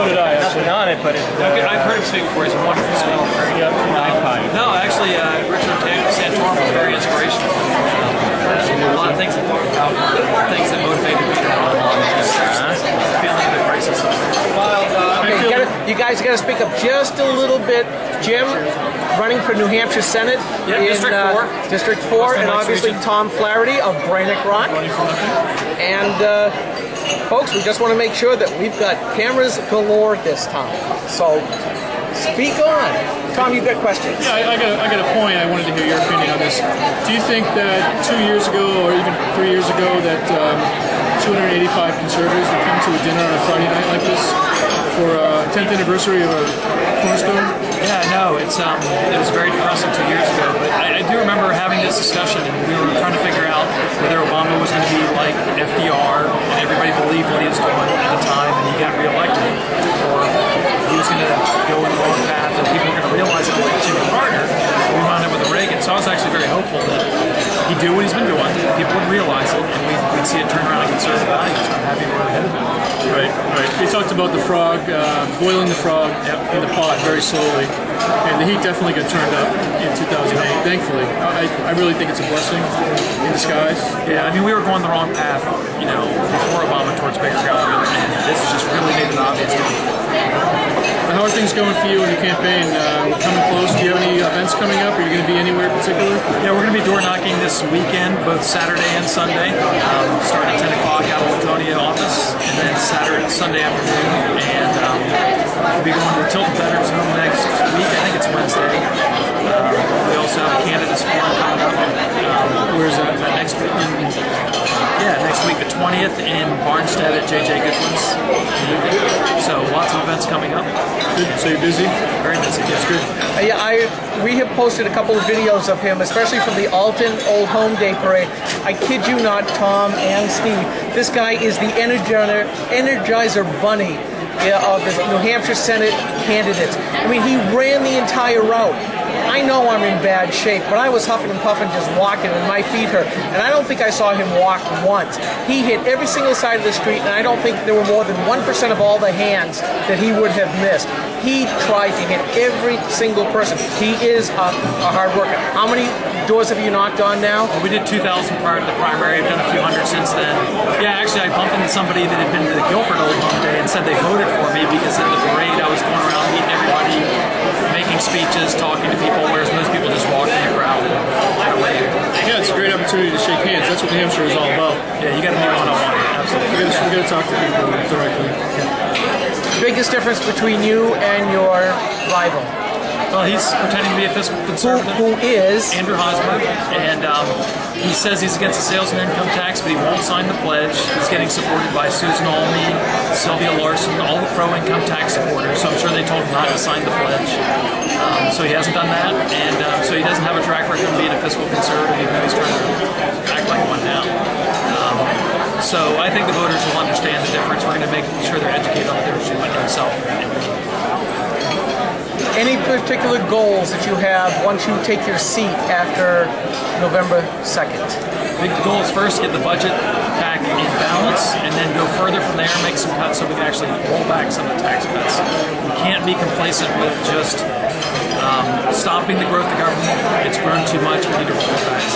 So did I, actually. Nothing on it, but I've heard him speak before. He's a wonderful speaker. No, actually, Richard Santorum was very inspirational. A lot of things that things that motivated me to run on feeling the crisis. Okay, you guys got to speak up just a little bit. Jim, running for New Hampshire Senate in District 4. District 4, and obviously Tom Flaherty of GraniteGrok. And folks, we just want to make sure that we've got cameras galore this time. So speak on. Tom, you've got questions. Yeah, I got a point. I wanted to hear your opinion on this. Do you think that 2 years ago, or even 3 years ago, that 285 conservatives would come to a dinner on a Friday night like this for a 10th anniversary of a Cornerstone? Yeah, no, it was very depressing 2 years ago, but I do remember having this discussion, and we were trying to figure out whether Obama was going to be like FDR, and everybody believed what he was doing at the time, and he got reelected, or he was going to go in the wrong path, and people were going to realize it like Jimmy Carter. We wound up with Reagan, so I was actually very hopeful that he'd do what he's been doing, people would realize it, and we'd see it turn around in conservative values. I'm happy we're ahead of it. Right. They talked about the frog, boiling the frog in the pot very slowly, and the heat definitely got turned up in 2008, thankfully. I really think it's a blessing in disguise. Yeah, I mean, we were going the wrong path, you know, before Obama towards bigger government, and this has just really made it obvious to me. How are things going for you in the campaign? We're coming close. Do you have any events coming up? Are you going to be anywhere in particular? Yeah, we're going to be door knocking this weekend, both Saturday and Sunday. Starting at 10 o'clock out of the Laconia office, and then Sunday afternoon. And we'll be going to Tilton Veterans Home next week. I think it's Wednesday. We also have a candidates forum coming up. Where's that? Next week. Yeah, next week, the 20th in Barnstead at J.J. Goodwin's. So lots of events coming up. Good. So you're busy? Very busy. That's good. We have posted a couple of videos of him, especially from the Alton Old Home Day Parade. I kid you not, Tom and Steve, this guy is the Energizer Bunny of the New Hampshire Senate candidates. I mean, he ran the entire route. I know I'm in bad shape, but I was huffing and puffing just walking, and my feet hurt. And I don't think I saw him walk once. He hit every single side of the street, and I don't think there were more than 1% of all the hands that he would have missed. He tried to hit every single person. He is a hard worker. How many doors have you knocked on now? Well, we did 2,000 prior to the primary. I've done a few hundred since then. Yeah, actually, I bumped into somebody that had been to the Guilford Old Home Day and said they voted for me because at the parade I was going around meeting everybody, making speeches, talking to people, whereas most people just walk in the crowd and wave. Yeah, it's a great opportunity to shake hands. That's what New Hampshire is all about. Yeah, you got to meet one-on-one. Absolutely. We got to talk to people directly. Biggest difference between you and your rival? Well, he's pretending to be a fiscal conservative. Who is? Andrew Hosmer, and he says he's against the sales and income tax, but he won't sign the pledge. He's getting supported by Susan Olney, Sylvia Larson, all the pro-income tax supporters, so I'm sure they told him not to sign the pledge. So he hasn't done that, and so he doesn't have a track record of being a fiscal conservative, even though he's trying to act like one now. So I think the voters will understand the difference. We're going to make sure they're educated on the difference between himself and me. Any particular goals that you have once you take your seat after November 2nd? Big goal is first get the budget back in balance, and then go further from there, make some cuts so we can actually roll back some of the tax cuts. We can't be complacent with just stopping the growth of government. It's grown too much. We need to roll it back.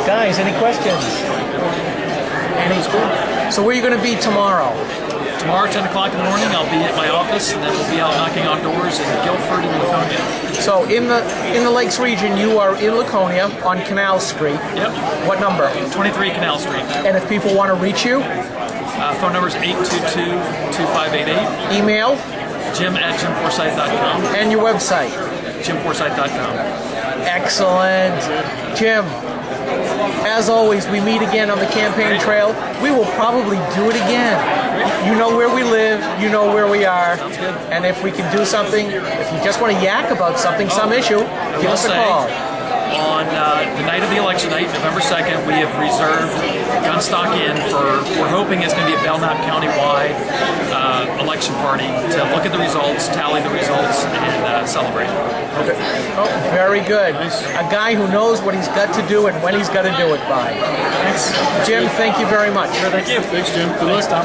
Guys, any questions? So where are you going to be tomorrow? Tomorrow, 10 o'clock in the morning, I'll be at my office, and then we'll be out knocking on doors in Guilford and Laconia. So in the Lakes region, you are in Laconia on Canal Street. Yep. What number? 23 Canal Street. And if people want to reach you? Phone number is 822-2588. Email? Jim@JimForsythe.com. And your website? JimForsythe.com. Excellent. Jim, as always, we meet again on the campaign trail. We will probably do it again. You know where we live, you know where we are. Sounds good. And if we can do something, if you just want to yak about something, some issue, give us a call. On the night of the election night, November 2nd, we have reserved Gunstock Inn for, we're hoping it's going to be a Belknap County-wide election party to look at the results, tally the results, and celebrate. Oh, very good. Nice. A guy who knows what he's got to do and when he's got to do it by. Thanks. Jim, thank you very much. Sure, thank you. Thanks, Jim. Good luck, Tom.